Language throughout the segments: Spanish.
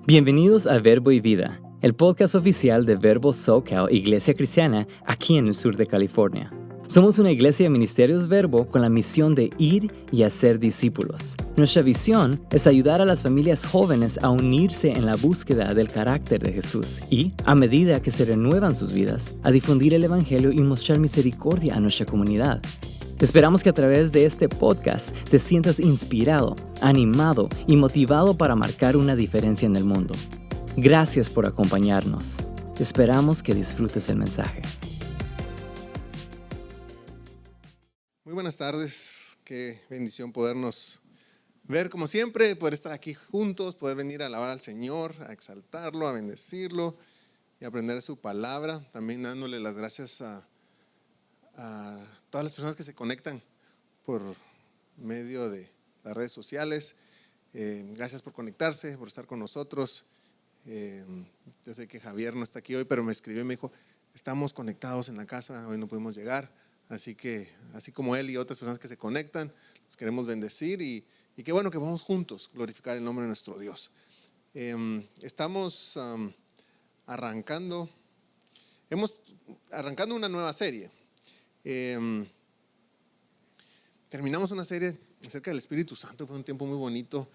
Bienvenidos a Verbo y Vida, el podcast oficial de Verbo SoCal, Iglesia Cristiana, aquí en el sur de California. Somos una iglesia de ministerios Verbo con la misión de ir y hacer discípulos. Nuestra visión es ayudar a las familias jóvenes a unirse en la búsqueda del carácter de Jesús y, a medida que se renuevan sus vidas, a difundir el Evangelio y mostrar misericordia a nuestra comunidad. Esperamos que a través de este podcast te sientas inspirado, animado y motivado para marcar una diferencia en el mundo. Gracias por acompañarnos. Esperamos que disfrutes el mensaje. Muy buenas tardes, qué bendición podernos ver como siempre, poder estar aquí juntos, poder venir a alabar al Señor, a exaltarlo, a bendecirlo y aprender su palabra. También dándole las gracias a todas las personas que se conectan por medio de las redes sociales. Gracias por conectarse, por estar con nosotros. Yo sé que Javier no está aquí hoy, pero me escribió y me dijo: estamos conectados en la casa, hoy no pudimos llegar. Así que, así como él y otras personas que se conectan, los queremos bendecir y qué bueno que vamos juntos a glorificar el nombre de nuestro Dios. Estamos arrancando una nueva serie. Terminamos una serie acerca del Espíritu Santo. Fue un tiempo muy bonito,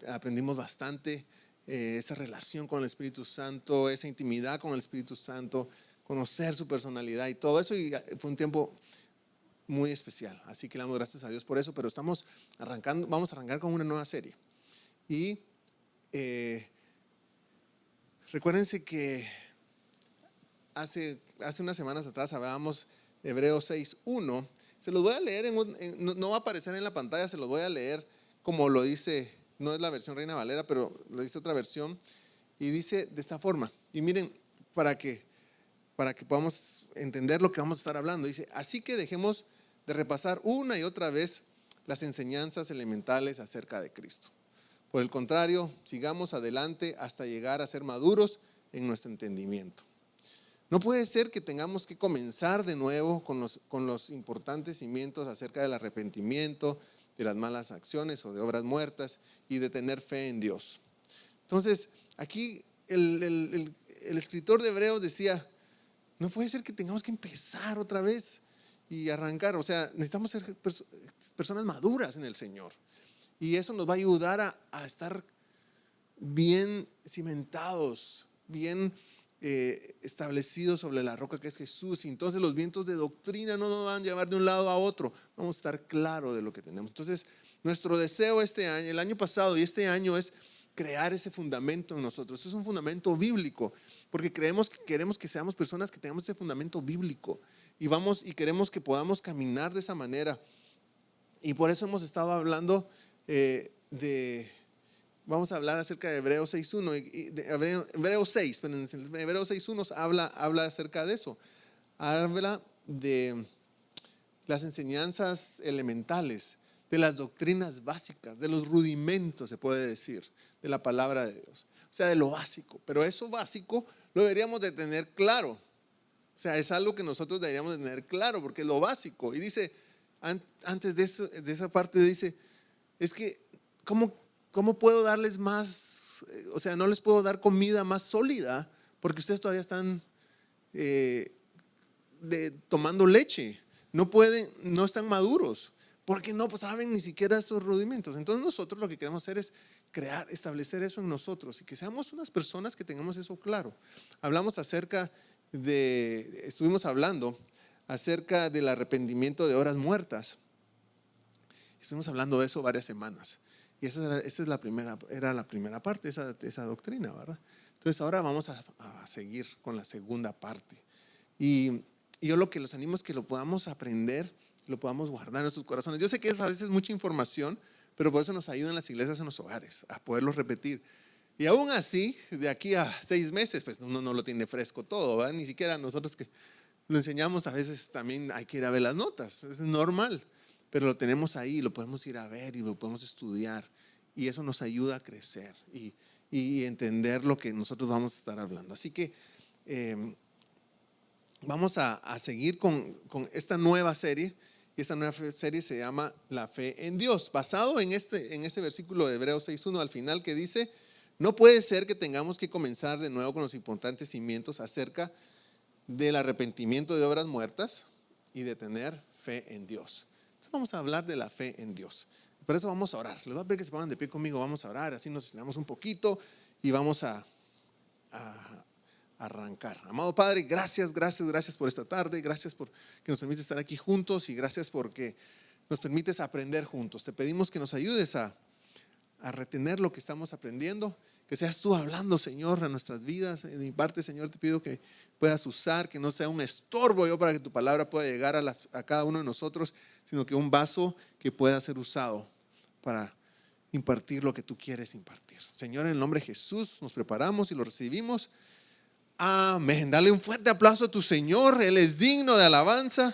aprendimos bastante, esa relación con el Espíritu Santo, esa intimidad con el Espíritu Santo, conocer su personalidad y todo eso, y fue un tiempo muy especial. Así que le damos gracias a Dios por eso. Pero vamos a arrancar con una nueva serie. Y recuérdense que hace unas semanas atrás hablábamos de Hebreos 6:1. Se los voy a leer, no va a aparecer en la pantalla, se los voy a leer como lo dice, no es la versión Reina Valera, pero lo dice otra versión, y dice de esta forma. Y miren, para que podamos entender lo que vamos a estar hablando. Dice: así que dejemos de repasar una y otra vez las enseñanzas elementales acerca de Cristo. Por el contrario, sigamos adelante hasta llegar a ser maduros en nuestro entendimiento. No puede ser que tengamos que comenzar de nuevo con los importantes cimientos acerca del arrepentimiento, de las malas acciones o de obras muertas y de tener fe en Dios. Entonces, aquí el escritor de Hebreos decía: no puede ser que tengamos que empezar otra vez y arrancar. O sea, necesitamos ser personas maduras en el Señor. Y eso nos va a ayudar a estar bien cimentados, bien establecidos sobre la roca que es Jesús. Y entonces los vientos de doctrina no nos van a llevar de un lado a otro. Vamos a estar claros de lo que tenemos. Entonces, nuestro deseo este año, el año pasado y este año, es crear ese fundamento en nosotros. Es un fundamento bíblico, porque queremos que seamos personas que tengamos ese fundamento bíblico y queremos que podamos caminar de esa manera. Y por eso hemos estado hablando vamos a hablar acerca de Hebreos 6:1, Hebreos 6, pero en Hebreos 6:1 habla acerca de eso. Habla de las enseñanzas elementales, de las doctrinas básicas, de los rudimentos, se puede decir, de la palabra de Dios. O sea, de lo básico. Pero eso básico lo deberíamos de tener claro. O sea, es algo que nosotros deberíamos de tener claro, porque es lo básico. Y dice, antes de esa parte dice, es que ¿cómo puedo darles más? O sea, no les puedo dar comida más sólida porque ustedes todavía están tomando leche. No están maduros, porque no saben ni siquiera estos rudimentos. Entonces nosotros lo que queremos hacer es establecer eso en nosotros y que seamos unas personas que tengamos eso claro. Estuvimos hablando acerca del arrepentimiento de obras muertas. Estuvimos hablando de eso varias semanas. Y esa era la primera parte de esa doctrina, ¿verdad? Entonces ahora vamos a seguir con la segunda parte. Y yo lo que los animo es que lo podamos aprender, lo podamos guardar en nuestros corazones. Yo sé que a veces es mucha información, pero por eso nos ayudan las iglesias en los hogares a poderlos repetir. Y aún así, de aquí a 6 meses, pues uno no lo tiene fresco todo, ¿verdad? Ni siquiera nosotros que lo enseñamos, a veces también hay que ir a ver las notas, es normal. Pero lo tenemos ahí, lo podemos ir a ver y lo podemos estudiar. Y eso nos ayuda a crecer y entender lo que nosotros vamos a estar hablando. Así que vamos a seguir con esta nueva serie. Y esta nueva serie se llama La Fe en Dios, basado en este versículo de Hebreos 6:1 al final, que dice: No puede ser que tengamos que comenzar de nuevo con los importantes cimientos acerca del arrepentimiento de obras muertas y de tener fe en Dios. Entonces vamos a hablar de la fe en Dios. Por eso vamos a orar. Les voy a pedir que se pongan de pie conmigo, vamos a orar, así nos estiramos un poquito y vamos a arrancar. Amado Padre, gracias por esta tarde, gracias por que nos permites estar aquí juntos y gracias porque nos permites aprender juntos. Te pedimos que nos ayudes a retener lo que estamos aprendiendo, que seas tú hablando, Señor, a nuestras vidas. De mi parte, Señor, te pido que puedas usar, que no sea un estorbo yo para que tu palabra pueda llegar a cada uno de nosotros, sino que un vaso que pueda ser usado para impartir lo que tú quieres impartir. Señor, en el nombre de Jesús nos preparamos y lo recibimos. Amén. Dale un fuerte aplauso a tu Señor. Él es digno de alabanza,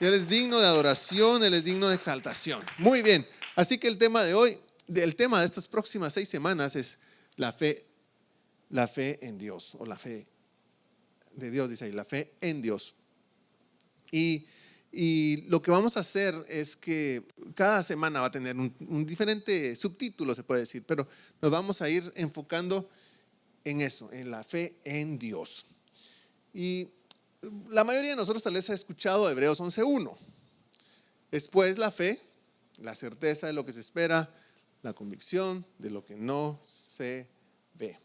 Él es digno de adoración, Él es digno de exaltación. Muy bien, así que el tema de estas próximas 6 semanas es la fe en Dios, o la fe de Dios, dice ahí, la fe en Dios. Y lo que vamos a hacer es que cada semana va a tener un diferente subtítulo, se puede decir, pero nos vamos a ir enfocando en eso, en la fe en Dios. Y la mayoría de nosotros tal vez ha escuchado Hebreos 11:1. Después la fe, la certeza de lo que se espera, la convicción de lo que no se ve.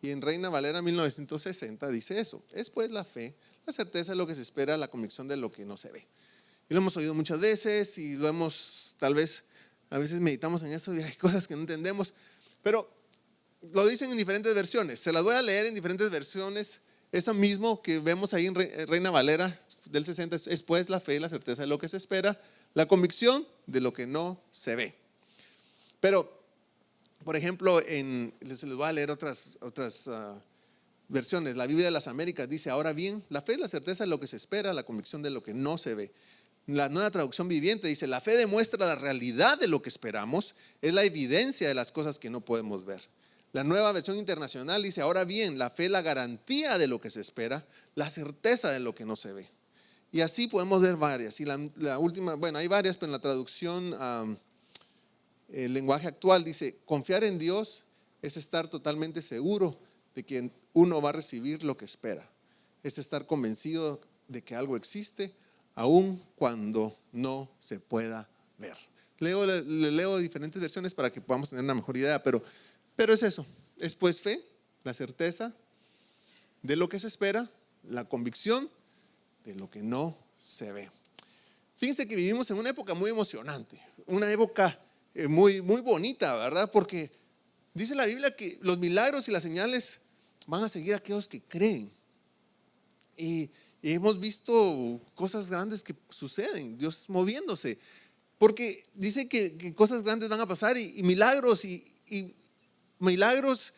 Y en Reina Valera 1960 dice eso. Es pues la fe, la certeza de lo que se espera, la convicción de lo que no se ve. Y lo hemos oído muchas veces y lo hemos, tal vez, a veces meditamos en eso y hay cosas que no entendemos, pero lo dicen en diferentes versiones. Se las voy a leer en diferentes versiones. Esa mismo que vemos ahí en Reina Valera del 60 es pues la fe, la certeza de lo que se espera, la convicción de lo que no se ve. Pero, por ejemplo, les voy a leer otras versiones. La Biblia de las Américas dice: ahora bien, la fe es la certeza de lo que se espera, la convicción de lo que no se ve. La Nueva Traducción Viviente dice: la fe demuestra la realidad de lo que esperamos, es la evidencia de las cosas que no podemos ver. La Nueva Versión Internacional dice: ahora bien, la fe es la garantía de lo que se espera, la certeza de lo que no se ve. Y así podemos ver varias. Y la última, bueno, hay varias, pero en la traducción el lenguaje actual dice: confiar en Dios es estar totalmente seguro de que uno va a recibir lo que espera. Es estar convencido de que algo existe, aun cuando no se pueda ver. Leo diferentes versiones para que podamos tener una mejor idea, pero es eso. Es pues fe, la certeza de lo que se espera, la convicción de lo que no se ve. Fíjense que vivimos en una época muy emocionante, una época muy bonita, ¿verdad? Porque dice la Biblia que los milagros y las señales van a seguir a aquellos que creen. Y hemos visto cosas grandes que suceden, Dios moviéndose, porque dice que cosas grandes van a pasar y milagros y milagros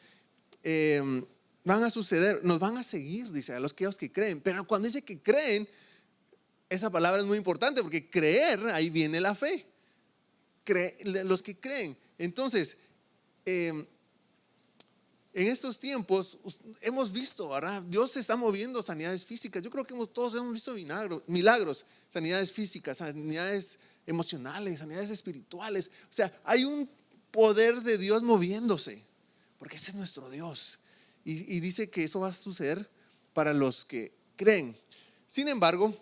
van a suceder, nos van a seguir, dice, a aquellos que creen. Pero cuando dice que creen, esa palabra es muy importante, porque creer, ahí viene la fe. Los que creen. Entonces, en estos tiempos hemos visto, ¿verdad? Dios se está moviendo sanidades físicas. Yo creo que todos hemos visto milagros, sanidades físicas, sanidades emocionales, sanidades espirituales. O sea, hay un poder de Dios moviéndose, porque ese es nuestro Dios. Y dice que eso va a suceder para los que creen. Sin embargo,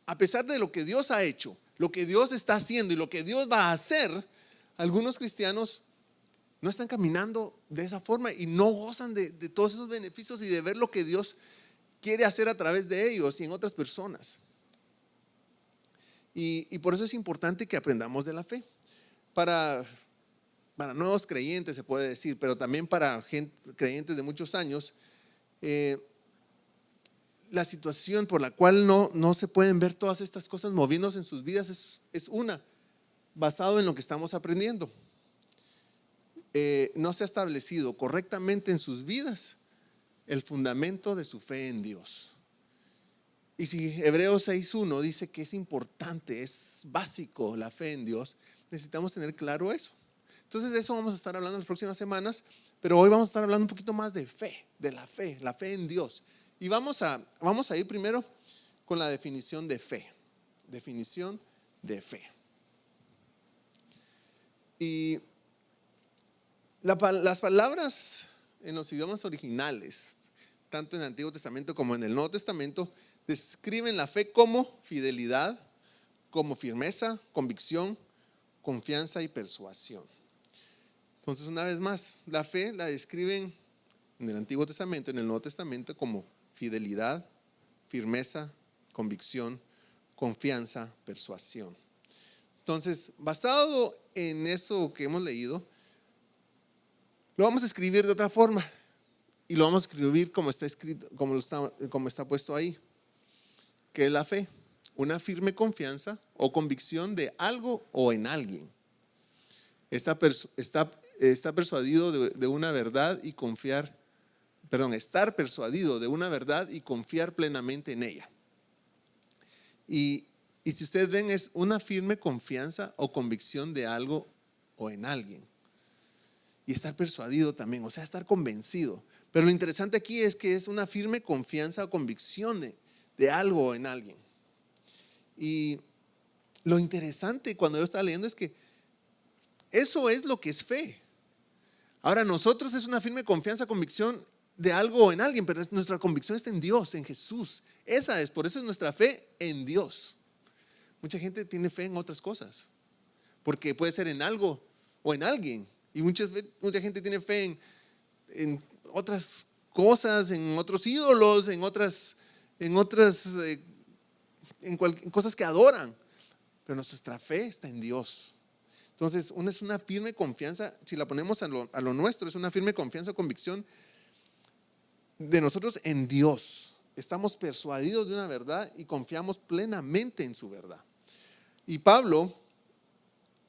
a pesar de lo que Dios ha hecho, lo que Dios está haciendo y lo que Dios va a hacer, algunos cristianos no están caminando de esa forma y no gozan de todos esos beneficios y de ver lo que Dios quiere hacer a través de ellos y en otras personas. Y por eso es importante que aprendamos de la fe. Para nuevos creyentes se puede decir, pero también para creyentes de muchos años, la situación por la cual no se pueden ver todas estas cosas moviéndose en sus vidas es basado en lo que estamos aprendiendo. No se ha establecido correctamente en sus vidas el fundamento de su fe en Dios. Y si Hebreos 6:1 dice que es importante, es básico la fe en Dios, necesitamos tener claro eso. Entonces de eso vamos a estar hablando en las próximas semanas, pero hoy vamos a estar hablando un poquito más de fe, de la fe en Dios. Y vamos a ir primero con la definición de fe. Definición de fe. Y Las palabras en los idiomas originales, tanto en el Antiguo Testamento como en el Nuevo Testamento, describen la fe como fidelidad, como firmeza, convicción, confianza y persuasión. Entonces, una vez más, la fe la describen en el Antiguo Testamento, en el Nuevo Testamento, como fidelidad, firmeza, convicción, confianza, persuasión. Entonces, basado en eso que hemos leído, lo vamos a escribir de otra forma y lo vamos a escribir como está escrito, como está puesto ahí. ¿Qué es la fe? Una firme confianza o convicción de algo o en alguien. Está persuadido de una verdad y estar persuadido de una verdad y confiar plenamente en ella. Y si ustedes ven, es una firme confianza o convicción de algo o en alguien. Y estar persuadido también, o sea, estar convencido. Pero lo interesante aquí es que es una firme confianza o convicción de algo o en alguien. Y lo interesante cuando yo estaba leyendo es que eso es lo que es fe. Ahora, nosotros es una firme confianza, convicción de algo o en alguien, pero nuestra convicción está en Dios, en Jesús. Por eso es nuestra fe en Dios. Mucha gente tiene fe en otras cosas, porque puede ser en algo o en alguien. Y mucha gente tiene fe en otras cosas, en otros ídolos, en cosas que adoran. Pero nuestra fe está en Dios. Entonces, es una firme confianza, si la ponemos a lo nuestro, es una firme confianza o convicción de nosotros en Dios. Estamos persuadidos de una verdad y confiamos plenamente en su verdad. Y Pablo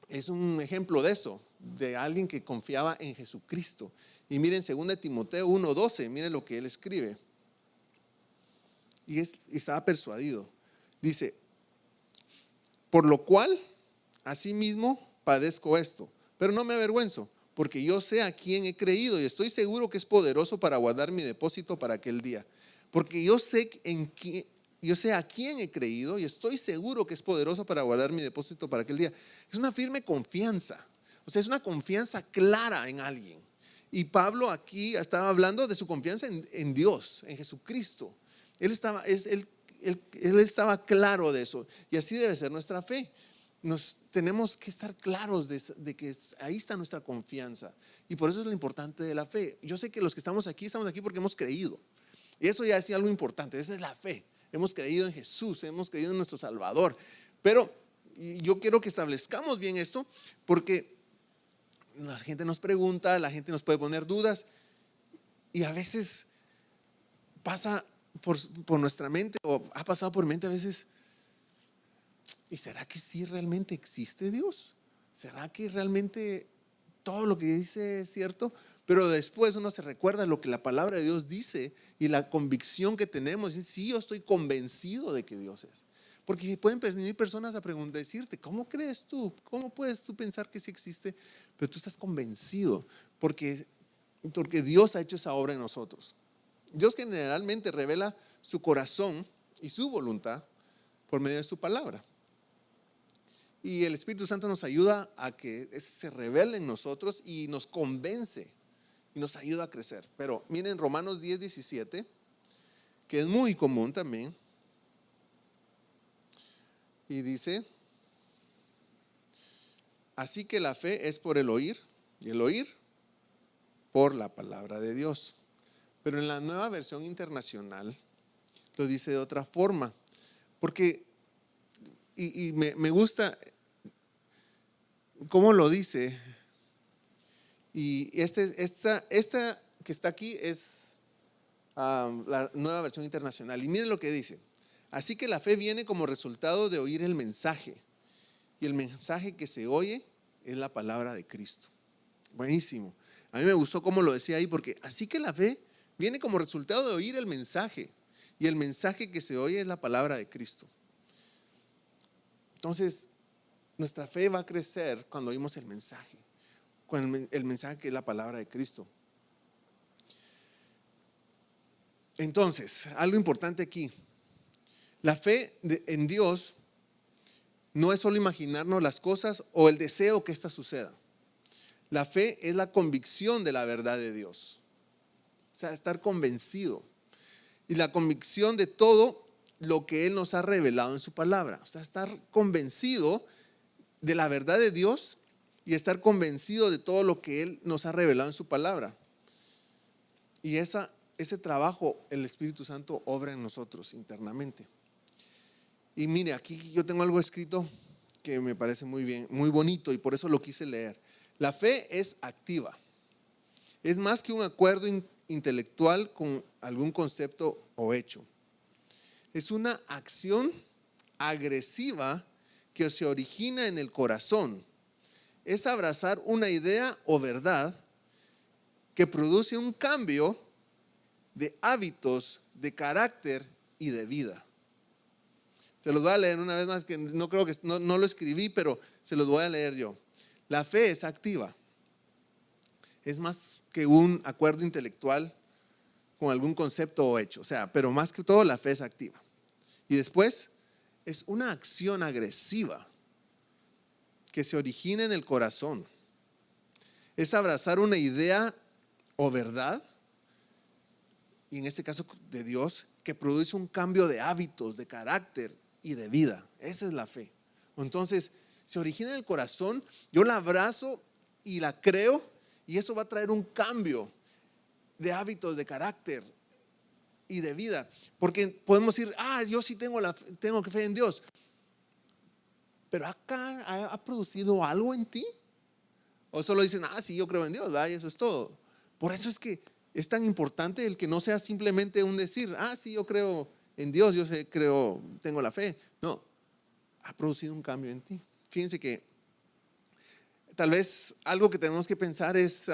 es un ejemplo de eso, de alguien que confiaba en Jesucristo. Y miren 2 Timoteo 1:12, miren lo que él escribe. Y estaba persuadido. Dice: por lo cual, asimismo, padezco esto, pero no me avergüenzo, porque yo sé a quién he creído y estoy seguro que es poderoso para guardar mi depósito para aquel día. Porque yo sé a quién he creído y estoy seguro que es poderoso para guardar mi depósito para aquel día. Es una firme confianza, o sea, es una confianza clara en alguien. Y Pablo aquí estaba hablando de su confianza en Dios, en Jesucristo. Él estaba claro de eso, y así debe ser nuestra fe. Tenemos que estar claros de que ahí está nuestra confianza, y por eso es lo importante de la fe. Yo sé que los que estamos aquí porque hemos creído, y eso ya es algo importante. Esa es la fe. Hemos creído en Jesús, hemos creído en nuestro Salvador. Pero yo quiero que establezcamos bien esto, porque la gente nos pregunta, la gente nos puede poner dudas, y a veces pasa por nuestra mente, o ha pasado por mi mente a veces: ¿y será que sí realmente existe Dios? ¿Será que realmente todo lo que dice es cierto? Pero después uno se recuerda lo que la palabra de Dios dice y la convicción que tenemos. Y sí, yo estoy convencido de que Dios es. Porque pueden venir personas a decirte: ¿cómo crees tú? ¿Cómo puedes tú pensar que sí existe? Pero tú estás convencido porque Dios ha hecho esa obra en nosotros. Dios generalmente revela su corazón y su voluntad por medio de su palabra. Y el Espíritu Santo nos ayuda a que se revele en nosotros y nos convence y nos ayuda a crecer. Pero miren Romanos 10:17, que es muy común también. Y dice: así que la fe es por el oír, y el oír por la palabra de Dios. Pero en la Nueva Versión Internacional lo dice de otra forma, porque me gusta cómo lo dice. Y esta que está aquí es la Nueva Versión Internacional. Y miren lo que dice: así que la fe viene como resultado de oír el mensaje, y el mensaje que se oye es la palabra de Cristo. Buenísimo. A mí me gustó cómo lo decía ahí, porque así que la fe viene como resultado de oír el mensaje, y el mensaje que se oye es la palabra de Cristo. Entonces, nuestra fe va a crecer cuando oímos el mensaje, con el mensaje que es la palabra de Cristo. Entonces, algo importante aquí: la fe en Dios no es solo imaginarnos las cosas o el deseo que éstas sucedan. La fe es la convicción de la verdad de Dios. O sea, estar convencido. Y la convicción de todo lo que Él nos ha revelado en su palabra. O sea, estar convencido de la verdad de Dios y estar convencido de todo lo que Él nos ha revelado en su palabra. Y ese trabajo el Espíritu Santo obra en nosotros internamente. Y mire, aquí yo tengo algo escrito que me parece muy bien, muy bonito, y por eso lo quise leer. La fe es activa. Es más que un acuerdo intelectual con algún concepto o hecho. Es una acción agresiva que se origina en el corazón. Es abrazar una idea o verdad que produce un cambio de hábitos, de carácter y de vida. Se los voy a leer una vez más, que no creo que no lo escribí, pero se los voy a leer yo. La fe es activa. Es más que un acuerdo intelectual con algún concepto o hecho. O sea, pero más que todo la fe es activa. Y después es una acción agresiva que se origina en el corazón. Es abrazar una idea o verdad, y en este caso de Dios, que produce un cambio de hábitos, de carácter y de vida. Esa es la fe. Entonces, se origina en el corazón, yo la abrazo y la creo, y eso va a traer un cambio de hábitos, de carácter y de vida. Porque podemos decir, yo sí tengo fe en Dios. Pero acá ha producido algo en ti. O solo dicen, sí, yo creo en Dios, ¿verdad? Y eso es todo. Por eso es que es tan importante el que no sea simplemente un decir, sí, yo creo en Dios, tengo la fe. No, ha producido un cambio en ti. Fíjense que tal vez algo que tenemos que pensar es,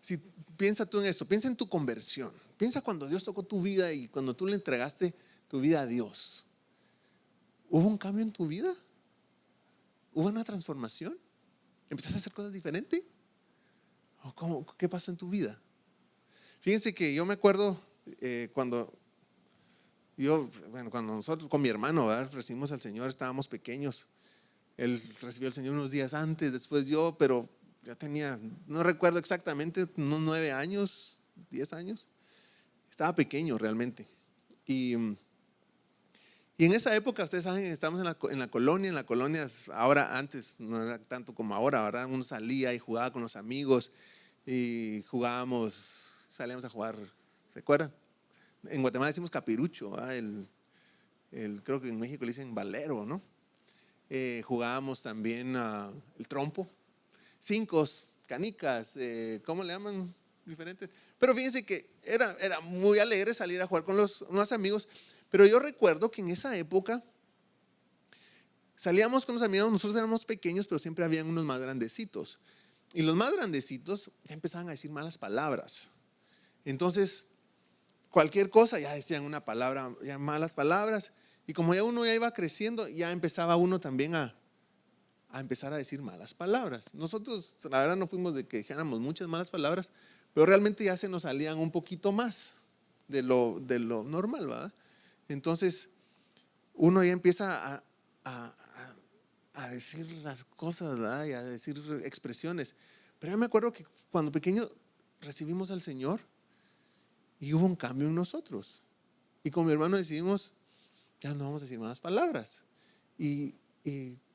si piensa tú en esto, piensa en tu conversión. Piensa cuando Dios tocó tu vida y cuando tú le entregaste tu vida a Dios. ¿Hubo un cambio en tu vida? ¿Hubo una transformación? ¿Empezaste a hacer cosas diferentes? ¿Qué pasó en tu vida? Fíjense que yo me acuerdo cuando nosotros con mi hermano, ¿verdad?, recibimos al Señor, estábamos pequeños. Él recibió al Señor unos días antes, después yo, pero ya tenía, no recuerdo exactamente, unos 9 años, 10 años. Estaba pequeño realmente. Y en esa época, ustedes saben, estamos en la colonia, ahora antes no era tanto como ahora, ¿verdad? Uno salía y jugaba con los amigos y salíamos a jugar, ¿se acuerdan? En Guatemala decimos capirucho, creo que en México le dicen valero, ¿no? Jugábamos también el trompo, cincos, canicas, ¿cómo le llaman? Diferentes. Pero fíjense que era muy alegre salir a jugar con los amigos. Pero yo recuerdo que en esa época salíamos con los amigos, nosotros éramos pequeños, pero siempre habían unos más grandecitos. Y los más grandecitos ya empezaban a decir malas palabras. Entonces, cualquier cosa ya decían una palabra, ya malas palabras. Y como ya uno ya iba creciendo, ya empezaba uno también a empezar a decir malas palabras. Nosotros, la verdad, no fuimos de que dijéramos muchas malas palabras, pero realmente ya se nos salían un poquito más de lo normal, ¿verdad? Entonces, uno ya empieza a decir las cosas, ¿verdad?, y a decir expresiones. Pero yo me acuerdo que cuando pequeño recibimos al Señor y hubo un cambio en nosotros. Y con mi hermano decidimos, ya no vamos a decir malas palabras. Y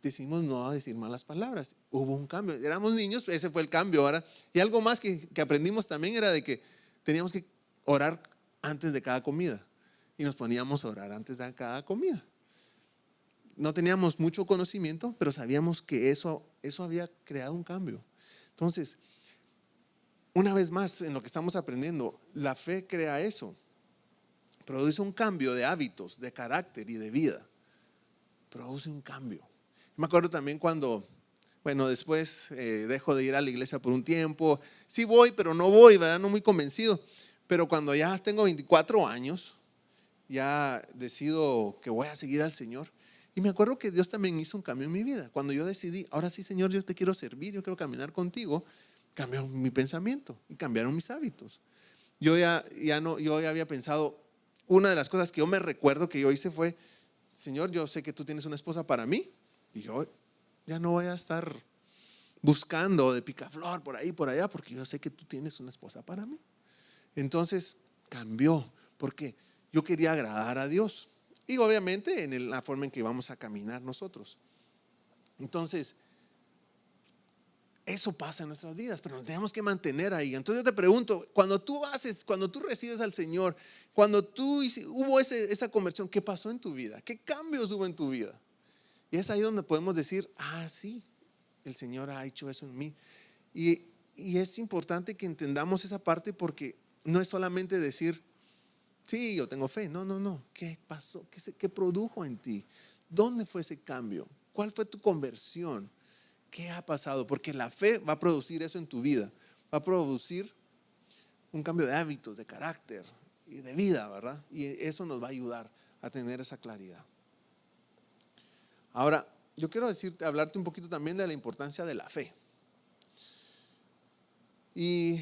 decidimos no decir malas palabras. Hubo un cambio. Éramos niños, ese fue el cambio, ¿verdad? Y algo más que aprendimos también era de que teníamos que orar antes de cada comida. Y nos poníamos a orar antes de cada comida. No teníamos mucho conocimiento, pero sabíamos que eso había creado un cambio. Entonces, una vez más en lo que estamos aprendiendo, la fe crea eso. Produce un cambio de hábitos, de carácter y de vida. Produce un cambio. Me acuerdo también cuando, después dejo de ir a la iglesia por un tiempo. Sí voy, pero no voy, ¿verdad? No muy convencido. Pero cuando ya tengo 24 años, ya decido que voy a seguir al Señor. Y me acuerdo que Dios también hizo un cambio en mi vida. Cuando yo decidí, ahora sí, Señor, yo te quiero servir, yo quiero caminar contigo, cambió mi pensamiento y cambiaron mis hábitos. Yo ya había pensado, una de las cosas que yo me recuerdo que yo hice fue, Señor, yo sé que tú tienes una esposa para mí y yo ya no voy a estar buscando de picaflor por ahí, por allá, porque yo sé que tú tienes una esposa para mí. Entonces cambió, porque yo quería agradar a Dios. Y obviamente en la forma en que vamos a caminar nosotros. Entonces, eso pasa en nuestras vidas, pero nos tenemos que mantener ahí. Entonces yo te pregunto, cuando tú recibes al Señor, cuando hubo esa conversión, ¿qué pasó en tu vida? ¿Qué cambios hubo en tu vida? Y es ahí donde podemos decir, sí, el Señor ha hecho eso en mí. Y es importante que entendamos esa parte, porque no es solamente decir, sí, yo tengo fe. No. ¿Qué pasó? ¿Qué produjo en ti? ¿Dónde fue ese cambio? ¿Cuál fue tu conversión? ¿Qué ha pasado? Porque la fe va a producir eso en tu vida. Va a producir un cambio de hábitos, de carácter y de vida, ¿verdad? Y eso nos va a ayudar a tener esa claridad. Ahora, yo quiero hablarte un poquito también de la importancia de la fe. Y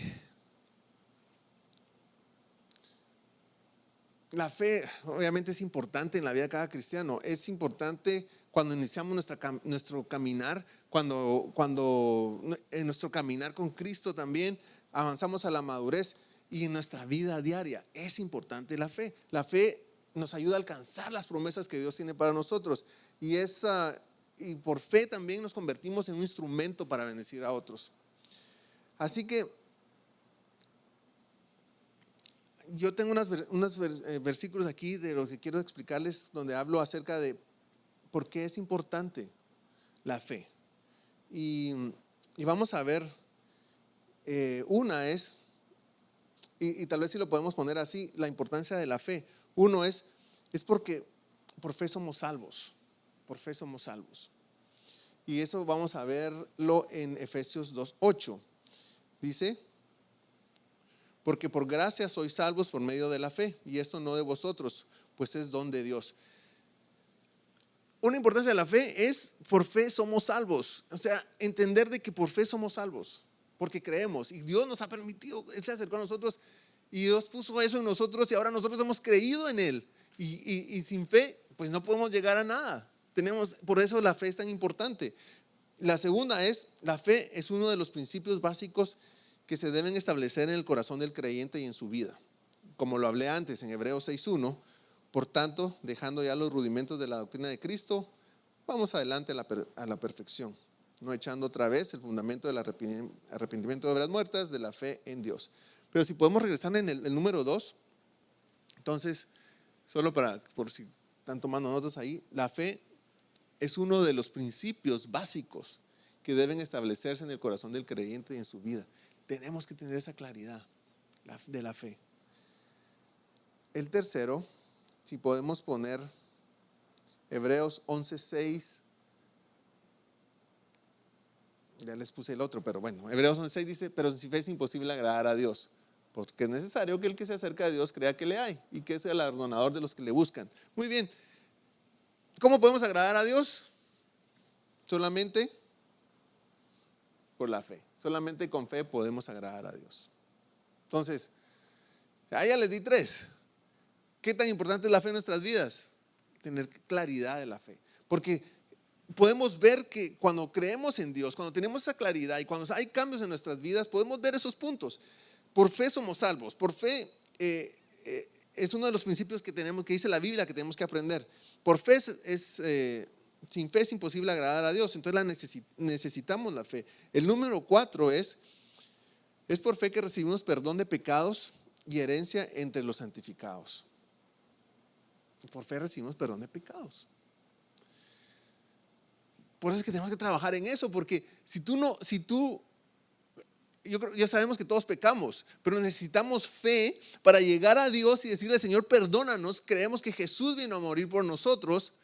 la fe obviamente es importante en la vida de cada cristiano. Es importante cuando iniciamos nuestro caminar, cuando en nuestro caminar con Cristo también avanzamos a la madurez, y en nuestra vida diaria es importante la fe. La fe nos ayuda a alcanzar las promesas que Dios tiene para nosotros, y por fe también nos convertimos en un instrumento para bendecir a otros. Así que yo tengo unos versículos aquí de lo que quiero explicarles, donde hablo acerca de por qué es importante la fe. Y vamos a ver, una es, y tal vez si lo podemos poner así, la importancia de la fe. Uno es porque por fe somos salvos. Por fe somos salvos. Y eso vamos a verlo en Efesios 2:8. Dice: porque por gracia sois salvos por medio de la fe, y esto no de vosotros, pues es don de Dios. Una importancia de la fe es, por fe somos salvos. O sea, entender de que por fe somos salvos, porque creemos, y Dios nos ha permitido. Él se acercó a nosotros y Dios puso eso en nosotros, y ahora nosotros hemos creído en Él, y sin fe pues no podemos llegar a nada. Por eso la fe es tan importante. La segunda es, la fe es uno de los principios básicos que se deben establecer en el corazón del creyente y en su vida. Como lo hablé antes en Hebreos 6:1, por tanto, dejando ya los rudimentos de la doctrina de Cristo, vamos adelante a la perfección, no echando otra vez el fundamento del arrepentimiento de obras muertas, de la fe en Dios. Pero si podemos regresar en el número 2, entonces, solo por si están tomando notas ahí, la fe es uno de los principios básicos que deben establecerse en el corazón del creyente y en su vida. Tenemos que tener esa claridad de la fe. El tercero, si podemos poner Hebreos 11:6, ya les puse el otro, pero bueno, Hebreos 11:6 dice: pero sin fe es imposible agradar a Dios, porque es necesario que el que se acerca a Dios crea que le hay, y que es el galardonador de los que le buscan. Muy bien, ¿cómo podemos agradar a Dios? Solamente por la fe. Solamente con fe podemos agradar a Dios. Entonces, ahí ya les di 3. ¿Qué tan importante es la fe en nuestras vidas? Tener claridad de la fe. Porque podemos ver que cuando creemos en Dios, cuando tenemos esa claridad y cuando hay cambios en nuestras vidas, podemos ver esos puntos. Por fe somos salvos. Por fe es uno de los principios que dice la Biblia, que tenemos que aprender. Por fe sin fe es imposible agradar a Dios. Entonces necesitamos la fe. El número 4 es por fe que recibimos perdón de pecados y herencia entre los santificados. Por fe recibimos perdón de pecados. Por eso es que tenemos que trabajar en eso, porque ya sabemos que todos pecamos, pero necesitamos fe para llegar a Dios y decirle: Señor, perdónanos. Creemos que Jesús vino a morir por nosotros,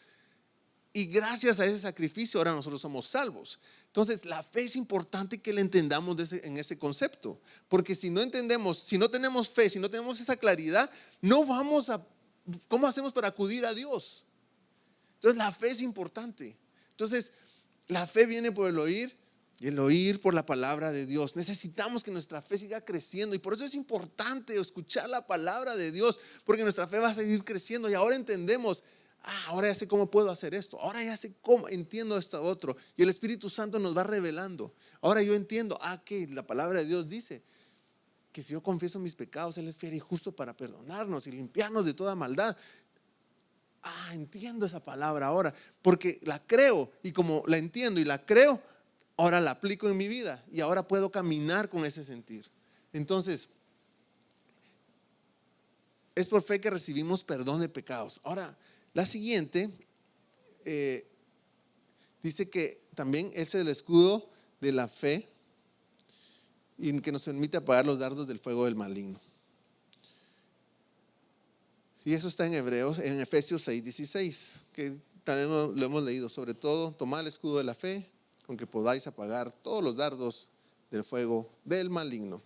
y gracias a ese sacrificio ahora nosotros somos salvos. Entonces la fe es importante que la entendamos en ese concepto, porque si no entendemos, si no tenemos fe, si no tenemos esa claridad, ¿cómo hacemos para acudir a Dios? Entonces la fe es importante. Entonces la fe viene por el oír, y el oír por la palabra de Dios. Necesitamos que nuestra fe siga creciendo, y por eso es importante escuchar la palabra de Dios, porque nuestra fe va a seguir creciendo. Y ahora entendemos: ahora ya sé cómo puedo hacer esto, ahora ya sé cómo entiendo esto otro. Y el Espíritu Santo nos va revelando. Ahora yo entiendo, que la palabra de Dios dice que si yo confieso mis pecados, Él es fiel y justo para perdonarnos y limpiarnos de toda maldad. Entiendo esa palabra ahora, porque la creo, y como la entiendo y la creo, ahora la aplico en mi vida y ahora puedo caminar con ese sentir. Entonces, es por fe que recibimos perdón de pecados. Ahora, la siguiente dice que también es el escudo de la fe y que nos permite apagar los dardos del fuego del maligno. Y eso está en Efesios 6:16, que también lo hemos leído. Sobre todo, tomad el escudo de la fe, con que podáis apagar todos los dardos del fuego del maligno.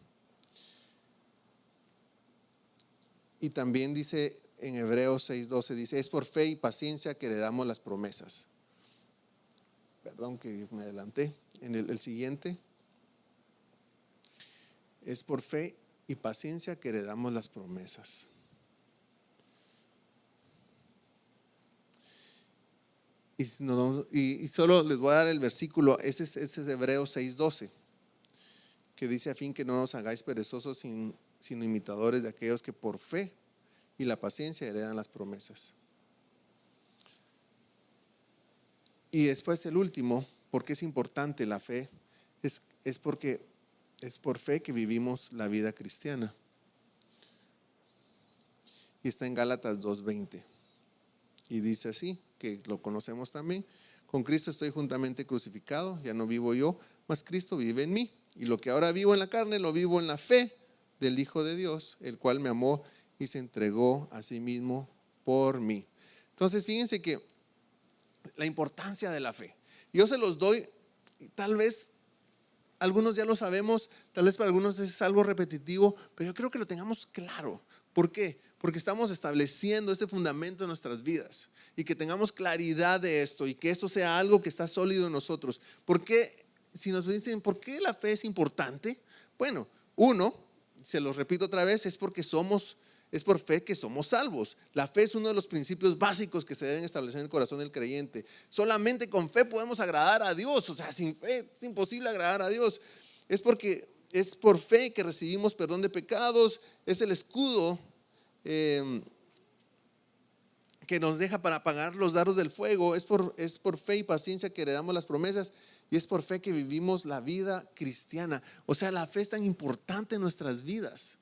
Y también dice en Hebreos 6:12, dice, es por fe y paciencia que heredamos las promesas. Perdón que me adelanté. En el siguiente, es por fe y paciencia que heredamos las promesas. Y solo les voy a dar el versículo, ese es Hebreos 6:12, que dice, a fin que no nos hagáis perezosos, sino imitadores de aquellos que por fe y la paciencia heredan las promesas. Y después el último, porque es importante la fe, es porque es por fe que vivimos la vida cristiana. Y está en Gálatas 2:20. Y dice así, que lo conocemos también: con Cristo estoy juntamente crucificado, ya no vivo yo, mas Cristo vive en mí. Y lo que ahora vivo en la carne, lo vivo en la fe del Hijo de Dios, el cual me amó y se entregó a sí mismo por mí. Entonces, fíjense que la importancia de la fe, yo se los doy, tal vez algunos ya lo sabemos, tal vez para algunos es algo repetitivo, pero yo creo que lo tengamos claro. ¿Por qué? Porque estamos estableciendo ese fundamento en nuestras vidas y que tengamos claridad de esto y que eso sea algo que está sólido en nosotros. ¿Por qué? Si nos dicen, ¿por qué la fe es importante? Bueno, uno, se los repito otra vez, es por fe que somos salvos. La fe es uno de los principios básicos que se deben establecer en el corazón del creyente. Solamente con fe podemos agradar a Dios. O sea, sin fe es imposible agradar a Dios. Es por fe que recibimos perdón de pecados. Es el escudo que nos deja para apagar los dardos del fuego. Es por fe y paciencia que heredamos las promesas. Y es por fe que vivimos la vida cristiana. O sea, la fe es tan importante en nuestras vidas.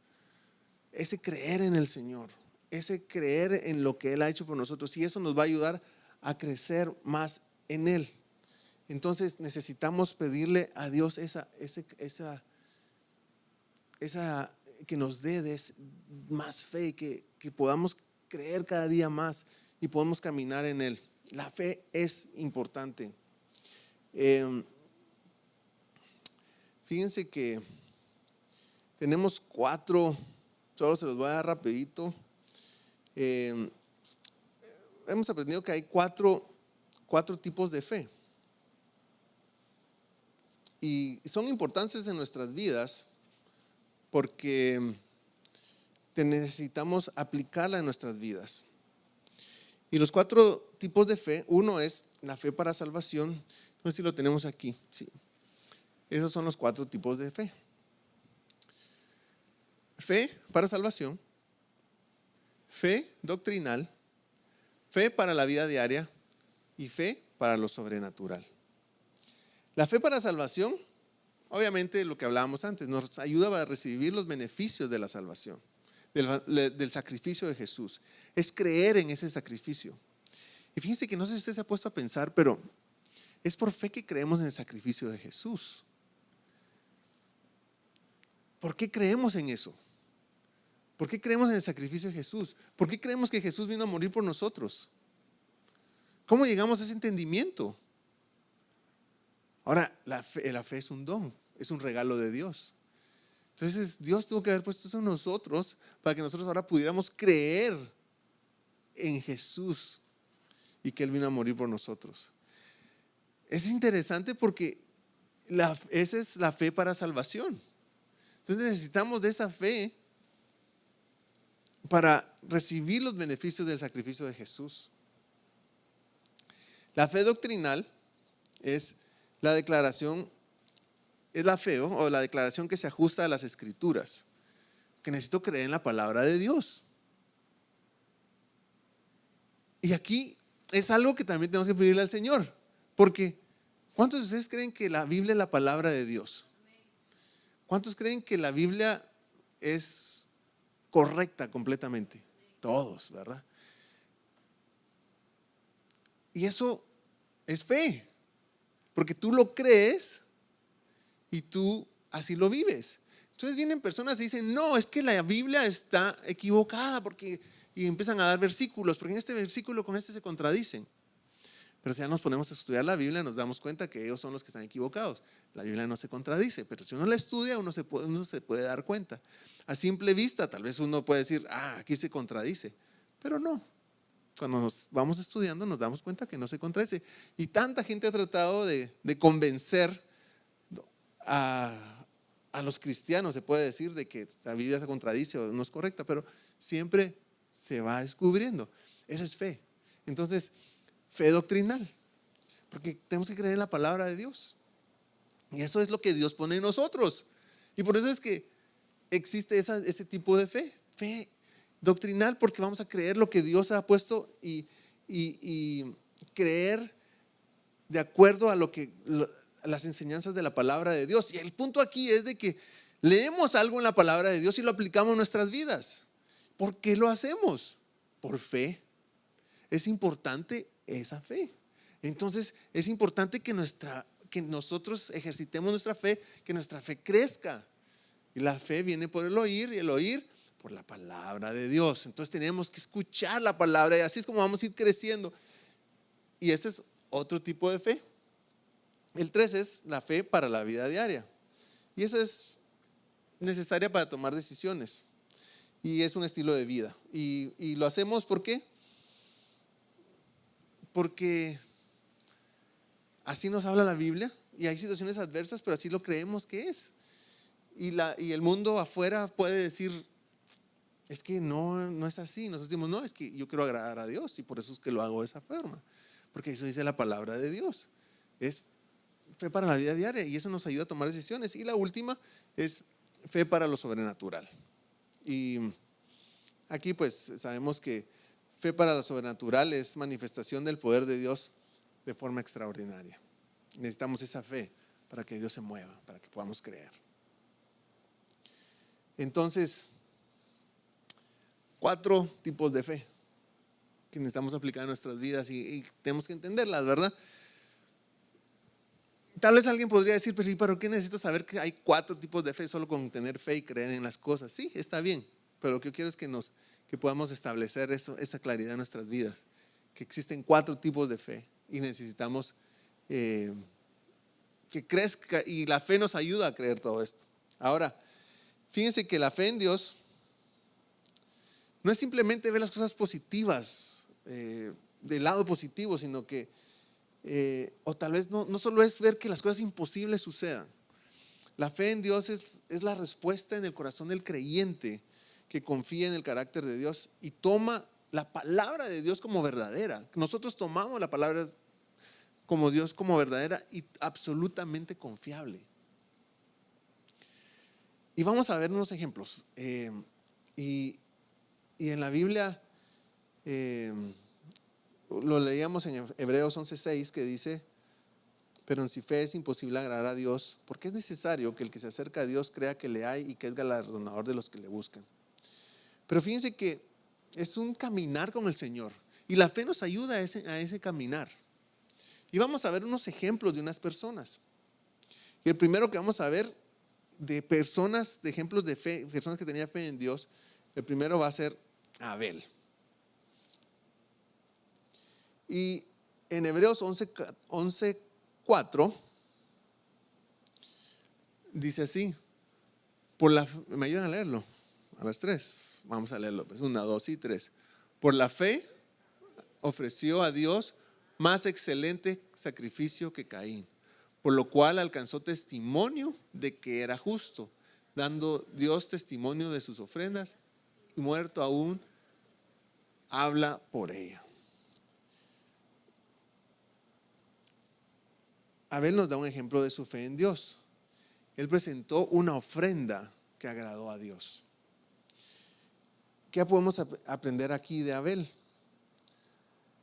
Ese creer en el Señor, ese creer en lo que Él ha hecho por nosotros, y eso nos va a ayudar a crecer más en Él. Entonces necesitamos pedirle a Dios esa que nos dé más fe, que podamos creer cada día más y podamos caminar en Él. La fe es importante. Fíjense que tenemos solo se los voy a dar rapidito. Hemos aprendido que hay cuatro tipos de fe. Y son importantes en nuestras vidas porque necesitamos aplicarla en nuestras vidas. Y los 4 tipos de fe, uno es la fe para salvación. No sé si lo tenemos aquí. Sí. Esos son los 4 tipos de fe. Fe para salvación, fe doctrinal, fe para la vida diaria y fe para lo sobrenatural. La fe para salvación, obviamente lo que hablábamos antes, nos ayuda a recibir los beneficios de la salvación, del sacrificio de Jesús. Es creer en ese sacrificio. Y fíjense que no sé si usted se ha puesto a pensar, pero es por fe que creemos en el sacrificio de Jesús. ¿Por qué creemos en eso? ¿Por qué creemos en el sacrificio de Jesús? ¿Por qué creemos que Jesús vino a morir por nosotros? ¿Cómo llegamos a ese entendimiento? Ahora, la fe es un don, es un regalo de Dios. Entonces, Dios tuvo que haber puesto eso en nosotros para que nosotros ahora pudiéramos creer en Jesús y que Él vino a morir por nosotros. Es interesante porque esa es la fe para salvación. Entonces, necesitamos de esa fe para recibir los beneficios del sacrificio de Jesús. La fe doctrinal es la declaración, es la fe o la declaración que se ajusta a las Escrituras, que necesito creer en la palabra de Dios. Y aquí es algo que también tenemos que pedirle al Señor, porque ¿cuántos de ustedes creen que la Biblia es la palabra de Dios? ¿Cuántos creen que la Biblia es correcta completamente? Todos, ¿verdad? Y eso es fe, porque tú lo crees y tú así lo vives. Entonces vienen personas y dicen, no, es que la Biblia está equivocada y empiezan a dar versículos, porque en este versículo con este se contradicen. Pero si ya nos ponemos a estudiar la Biblia, nos damos cuenta que ellos son los que están equivocados. La Biblia no se contradice, pero si uno la estudia, uno se puede dar cuenta. A simple vista, tal vez uno puede decir, aquí se contradice, pero no. Cuando nos vamos estudiando, nos damos cuenta que no se contradice. Y tanta gente ha tratado de convencer a los cristianos, se puede decir, de que la Biblia se contradice o no es correcta, pero siempre se va descubriendo. Esa es fe. Entonces, fe doctrinal, porque tenemos que creer en la palabra de Dios. Y eso es lo que Dios pone en nosotros. Y por eso es que existe ese tipo de fe, fe doctrinal, porque vamos a creer lo que Dios ha puesto y creer de acuerdo a las enseñanzas de la palabra de Dios. Y el punto aquí es de que leemos algo en la palabra de Dios y lo aplicamos en nuestras vidas. ¿Por qué lo hacemos? Por fe. Es importante esa fe. Entonces es importante que nosotros ejercitemos nuestra fe, que nuestra fe crezca. Y la fe viene por el oír y el oír por la palabra de Dios. Entonces tenemos que escuchar la palabra y así es como vamos a ir creciendo. Y este es otro tipo de fe. El 3 es la fe para la vida diaria. Y esa es necesaria para tomar decisiones. Y es un estilo de vida. Y lo hacemos ¿por qué? Porque así nos habla la Biblia. Y hay situaciones adversas, pero así lo creemos que es. Y el mundo afuera puede decir, es que no es así. Nosotros decimos, no, es que yo quiero agradar a Dios y por eso es que lo hago de esa forma. Porque eso dice la palabra de Dios. Es fe para la vida diaria y eso nos ayuda a tomar decisiones. Y la última es fe para lo sobrenatural. Y aquí pues sabemos que fe para lo sobrenatural es manifestación del poder de Dios de forma extraordinaria. Necesitamos esa fe para que Dios se mueva, para que podamos creer. Entonces, 4 tipos de fe que necesitamos aplicar en nuestras vidas y tenemos que entenderlas, ¿verdad? Tal vez alguien podría decir, pero ¿para qué necesito saber que hay 4 tipos de fe solo con tener fe y creer en las cosas? Sí, está bien, pero lo que yo quiero es que podamos establecer esa claridad en nuestras vidas, que existen 4 tipos de fe y necesitamos que crezca y la fe nos ayuda a creer todo esto. Ahora, fíjense que la fe en Dios no es simplemente ver las cosas positivas, del lado positivo, sino que o tal vez no solo es ver que las cosas imposibles sucedan. La fe en Dios es la respuesta en el corazón del creyente que confía en el carácter de Dios y toma la palabra de Dios como verdadera. Nosotros tomamos la palabra como Dios como verdadera y absolutamente confiable. Y vamos a ver unos ejemplos. Y en la Biblia lo leíamos en Hebreos 11:6 que dice, pero sin fe es imposible agradar a Dios, porque es necesario que el que se acerca a Dios crea que le hay y que es galardonador de los que le buscan. Pero fíjense que es un caminar con el Señor y la fe nos ayuda a ese caminar. Y vamos a ver unos ejemplos de unas personas. Y el primero que vamos a ver de ejemplos de fe, personas que tenían fe en Dios, el primero va a ser Abel. Y en Hebreos 11:4 dice así, ¿me ayudan a leerlo? A las 3, vamos a leerlo, pues 1, 2 y 3. Por la fe ofreció a Dios más excelente sacrificio que Caín, por lo cual alcanzó testimonio de que era justo, dando Dios testimonio de sus ofrendas, y muerto aún habla por ella. Abel nos da un ejemplo de su fe en Dios. Él presentó una ofrenda que agradó a Dios. ¿Qué podemos aprender aquí de Abel?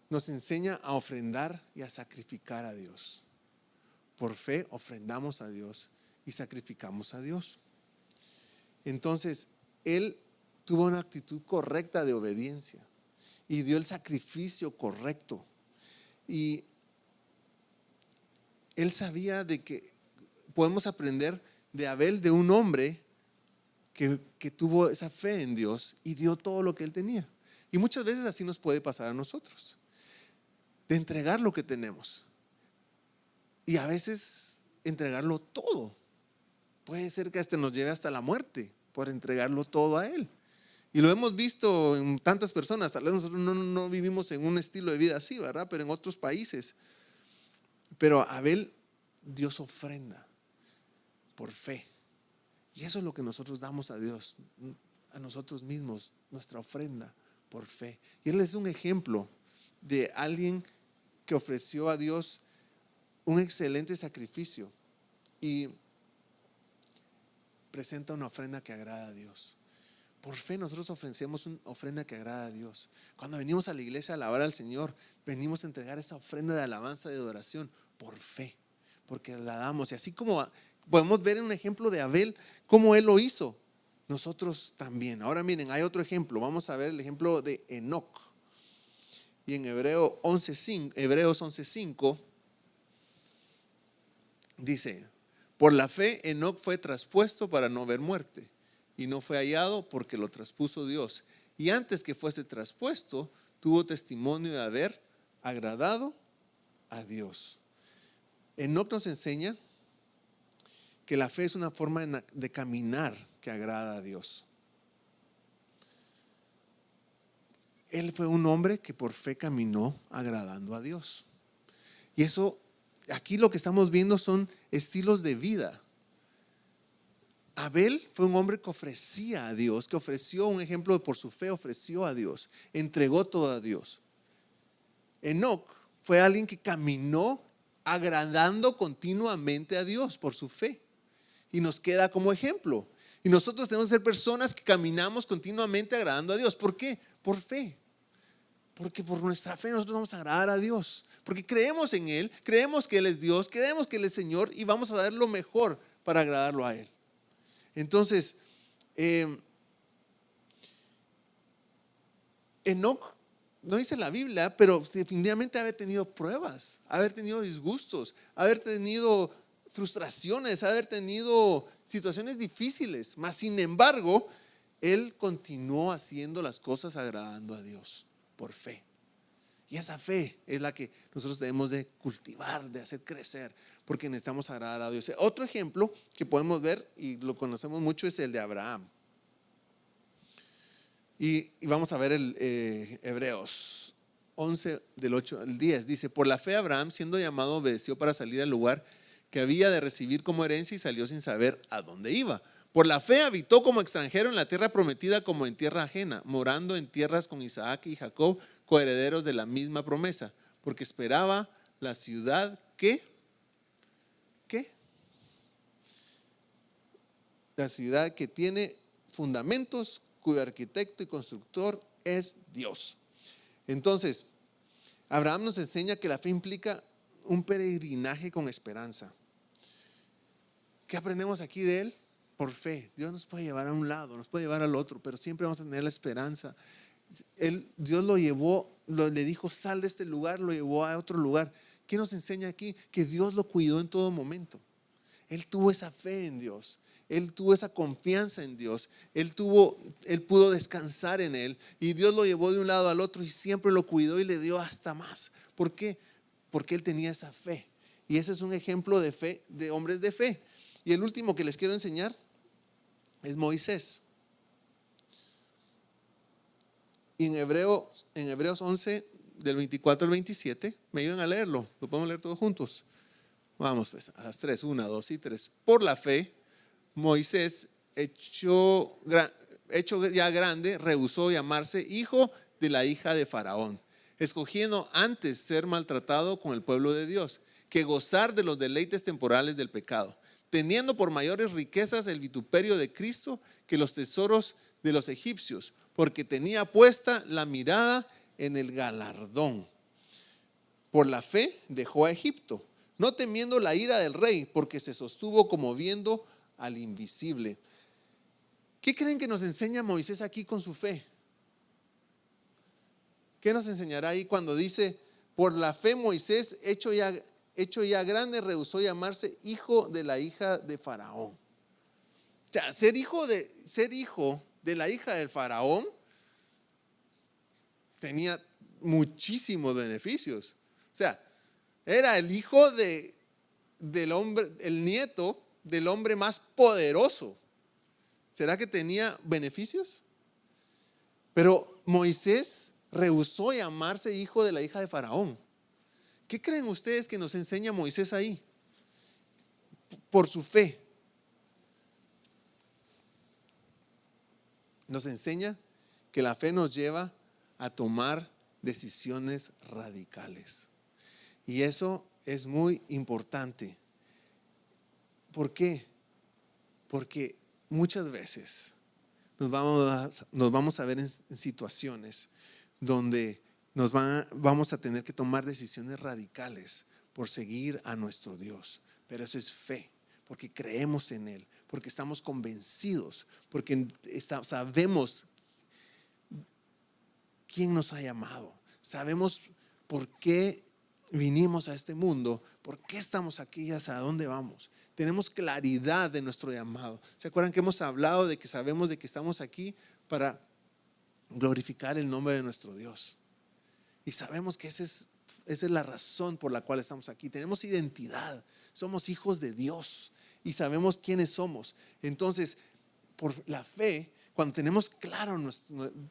Nos enseña a ofrendar y a sacrificar a Dios. Por fe ofrendamos a Dios y sacrificamos a Dios. Entonces, él tuvo una actitud correcta de obediencia y dio el sacrificio correcto. Y él sabía de que podemos aprender de Abel, de un hombre que tuvo esa fe en Dios y dio todo lo que él tenía. Y muchas veces así nos puede pasar a nosotros, de entregar lo que tenemos. Y a veces entregarlo todo. Puede ser que hasta nos lleve hasta la muerte por entregarlo todo a Él. Y lo hemos visto en tantas personas. Tal vez nosotros no vivimos en un estilo de vida así, ¿verdad? Pero en otros países. Pero Abel dio su ofrenda por fe. Y eso es lo que nosotros damos a Dios, a nosotros mismos, nuestra ofrenda por fe. Y él es un ejemplo de alguien que ofreció a Dios un excelente sacrificio y presenta una ofrenda que agrada a Dios. Por fe nosotros ofrecemos una ofrenda que agrada a Dios. Cuando venimos a la iglesia a alabar al Señor, venimos a entregar esa ofrenda de alabanza, de adoración, por fe, porque la damos. Y así como podemos ver en un ejemplo de Abel, cómo él lo hizo, nosotros también. Ahora miren, hay otro ejemplo. Vamos a ver el ejemplo de Enoc. Y en Hebreos 11:5 dice: por la fe Enoc fue traspuesto para no ver muerte, y no fue hallado porque lo traspuso Dios. Y antes que fuese traspuesto, tuvo testimonio de haber agradado a Dios. Enoc nos enseña que la fe es una forma de caminar que agrada a Dios. Él fue un hombre que por fe caminó agradando a Dios. Y eso, aquí lo que estamos viendo son estilos de vida. Abel fue un hombre que ofrecía a Dios, que ofreció un ejemplo por su fe, ofreció a Dios, entregó todo a Dios. Enoc fue alguien que caminó agradando continuamente a Dios por su fe. Y nos queda como ejemplo. Y nosotros tenemos que ser personas que caminamos continuamente agradando a Dios. ¿Por qué? Por fe. Porque por nuestra fe nosotros vamos a agradar a Dios. Porque creemos en Él, creemos que Él es Dios, creemos que Él es Señor y vamos a dar lo mejor para agradarlo a Él. Entonces, Enoc, no dice la Biblia, pero definitivamente haber tenido pruebas, haber tenido disgustos, haber tenido frustraciones, haber tenido situaciones difíciles, mas sin embargo, él continuó haciendo las cosas agradando a Dios por fe. Y esa fe es la que nosotros debemos de cultivar, de hacer crecer, porque necesitamos agradar a Dios. Otro ejemplo que podemos ver, y lo conocemos mucho, es el de Abraham. Y vamos a ver el Hebreos 11, del 8 al 10. Dice: por la fe Abraham, siendo llamado, obedeció para salir al lugar que había de recibir como herencia y salió sin saber a dónde iba. Por la fe habitó como extranjero en la tierra prometida, como en tierra ajena, morando en tierras con Isaac y Jacob, coherederos de la misma promesa, porque esperaba la ciudad la ciudad que tiene fundamentos, cuyo arquitecto y constructor es Dios. Entonces, Abraham nos enseña que la fe implica un peregrinaje con esperanza. ¿Qué aprendemos aquí de él? Por fe. Dios nos puede llevar a un lado, nos puede llevar al otro, pero siempre vamos a tener la esperanza. Dios lo llevó, le dijo: sal de este lugar, lo llevó a otro lugar. ¿Qué nos enseña aquí? Que Dios lo cuidó en todo momento. Él tuvo esa fe en Dios, él tuvo esa confianza en Dios, él pudo descansar en Él, y Dios lo llevó de un lado al otro y siempre lo cuidó y le dio hasta más. ¿Por qué? Porque él tenía esa fe. Y ese es un ejemplo de fe, de hombres de fe. Y el último que les quiero enseñar es Moisés. Y en Hebreos 11, del 24 al 27, me ayudan a leerlo. Lo podemos leer todos juntos. Vamos pues, a las 3, 1, 2 y 3. Por la fe, Moisés, hecho ya grande, rehusó llamarse hijo de la hija de Faraón, escogiendo antes ser maltratado con el pueblo de Dios que gozar de los deleites temporales del pecado, teniendo por mayores riquezas el vituperio de Cristo que los tesoros de los egipcios, porque tenía puesta la mirada en el galardón. Por la fe dejó a Egipto, no temiendo la ira del rey, porque se sostuvo como viendo al invisible. ¿Qué creen que nos enseña Moisés aquí con su fe? ¿Qué nos enseñará ahí cuando dice, por la fe Moisés, hecho ya grande, rehusó llamarse hijo de la hija de Faraón? O sea, ser hijo de la hija del Faraón tenía muchísimos beneficios. O sea, era el hijo del hombre, el nieto del hombre más poderoso. ¿Será que tenía beneficios? Pero Moisés rehusó llamarse hijo de la hija de Faraón. ¿Qué creen ustedes que nos enseña Moisés ahí? Por su fe. Nos enseña que la fe nos lleva a tomar decisiones radicales. Y eso es muy importante. ¿Por qué? Porque muchas veces nos vamos a ver en situaciones donde vamos a tener que tomar decisiones radicales por seguir a nuestro Dios. Pero eso es fe, porque creemos en Él, porque estamos convencidos, porque sabemos quién nos ha llamado, sabemos por qué vinimos a este mundo, por qué estamos aquí y hacia dónde vamos. Tenemos claridad de nuestro llamado. ¿Se acuerdan que hemos hablado de que sabemos de que estamos aquí para glorificar el nombre de nuestro Dios? Y sabemos que esa es la razón por la cual estamos aquí. Tenemos identidad, somos hijos de Dios y sabemos quiénes somos. Entonces, por la fe, cuando tenemos claro,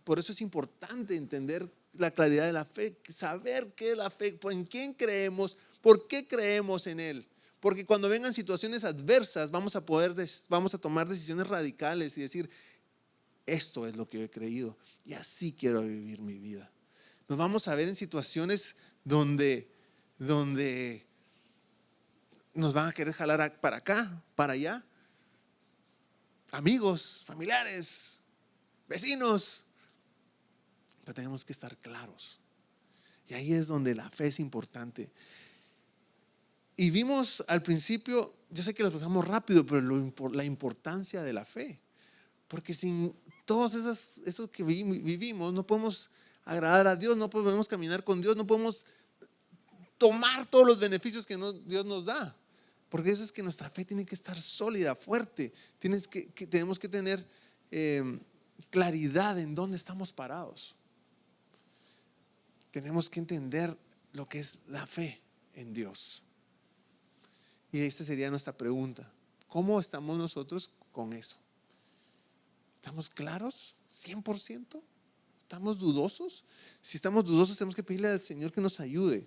por eso es importante entender la claridad de la fe, saber qué es la fe, en quién creemos, por qué creemos en Él. Porque cuando vengan situaciones adversas vamos a tomar decisiones radicales y decir, esto es lo que yo he creído y así quiero vivir mi vida. Nos vamos a ver en situaciones donde nos van a querer jalar para acá, para allá. Amigos, familiares, vecinos. Pero tenemos que estar claros. Y ahí es donde la fe es importante. Y vimos al principio, yo sé que lo pasamos rápido, pero la importancia de la fe. Porque sin todos esos que vivimos, no podemos agradar a Dios, no podemos caminar con Dios, no podemos tomar todos los beneficios que Dios nos da. Porque eso es que nuestra fe tiene que estar sólida, fuerte. Tenemos que tener claridad en dónde estamos parados. Tenemos que entender lo que es la fe en Dios. Y esta sería nuestra pregunta. ¿Cómo estamos nosotros con eso? ¿Estamos claros? ¿100%? ¿Estamos dudosos? Si estamos dudosos, tenemos que pedirle al Señor que nos ayude.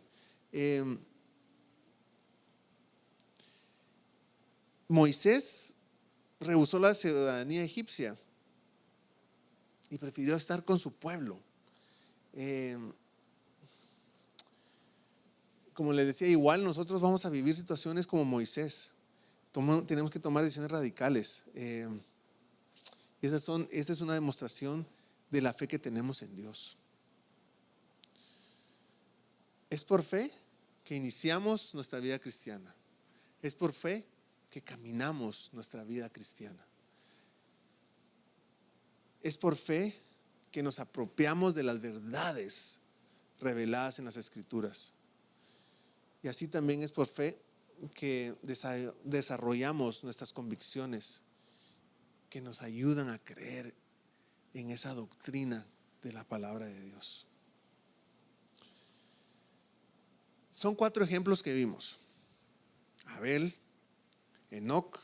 Moisés rehusó la ciudadanía egipcia y prefirió estar con su pueblo. Como les decía, igual nosotros vamos a vivir situaciones como Moisés. Tenemos que tomar decisiones radicales. Esta es una demostración de la fe que tenemos en Dios. Es por fe que iniciamos nuestra vida cristiana. Es por fe que caminamos nuestra vida cristiana. Es por fe que nos apropiamos de las verdades reveladas en las Escrituras. Y así también es por fe que desarrollamos nuestras convicciones que nos ayudan a creer en esa doctrina de la palabra de Dios. Son 4 ejemplos que vimos: Abel, Enoc,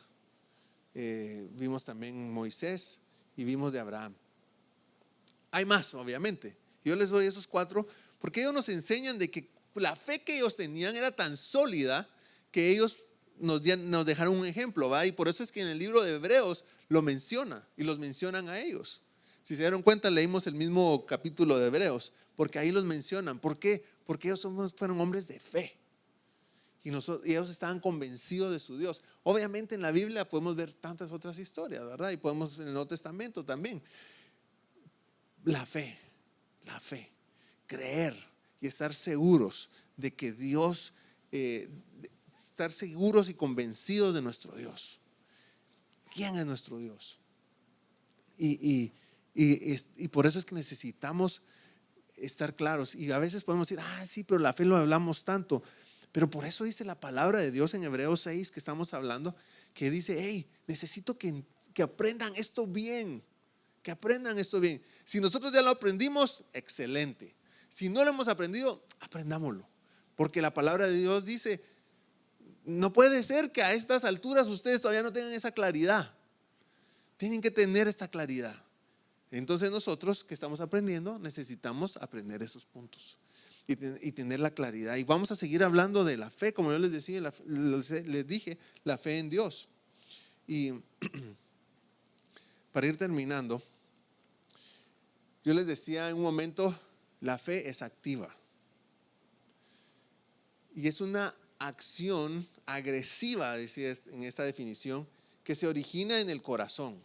vimos también Moisés y vimos de Abraham. Hay más, obviamente. Yo les doy esos 4 porque ellos nos enseñan de que la fe que ellos tenían era tan sólida que ellos nos dejaron un ejemplo, ¿va? Y por eso es que en el libro de Hebreos lo menciona y los mencionan a ellos. Si se dieron cuenta, leímos el mismo capítulo de Hebreos porque ahí los mencionan. ¿Por qué? Porque ellos fueron hombres de fe. Y ellos estaban convencidos de su Dios. Obviamente en la Biblia podemos ver tantas otras historias, ¿verdad? Y podemos en el Nuevo Testamento también. La fe, creer y estar seguros de que Dios, estar seguros y convencidos de nuestro Dios. ¿Quién es nuestro Dios? Y por eso es que necesitamos estar claros. Y a veces podemos decir, sí, pero la fe lo hablamos tanto. Pero por eso dice la palabra de Dios en Hebreos 6 que estamos hablando, que dice, hey, necesito que aprendan esto bien, que aprendan esto bien. Si nosotros ya lo aprendimos, excelente. Si no lo hemos aprendido, aprendámoslo. Porque la palabra de Dios dice, no puede ser que a estas alturas ustedes todavía no tengan esa claridad. Tienen que tener esta claridad. Entonces nosotros que estamos aprendiendo necesitamos aprender esos puntos y tener la claridad. Y vamos a seguir hablando de la fe, como yo les decía, les dije, la fe en Dios. Y para ir terminando, yo les decía en un momento, la fe es activa. Y es una acción agresiva, decía en esta definición, que se origina en el corazón.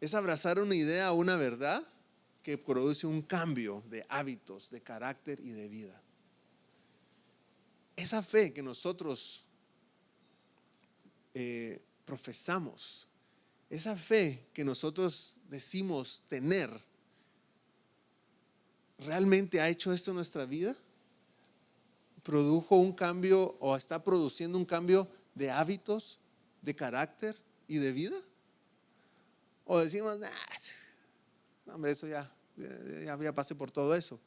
Es abrazar una idea o una verdad que produce un cambio de hábitos, de carácter y de vida. Esa fe que nosotros profesamos, esa fe que nosotros decimos tener, ¿realmente ha hecho esto en nuestra vida? ¿Produjo un cambio o está produciendo un cambio de hábitos, de carácter y de vida? ¿O decimos, no, hombre, eso ya pasé por todo eso?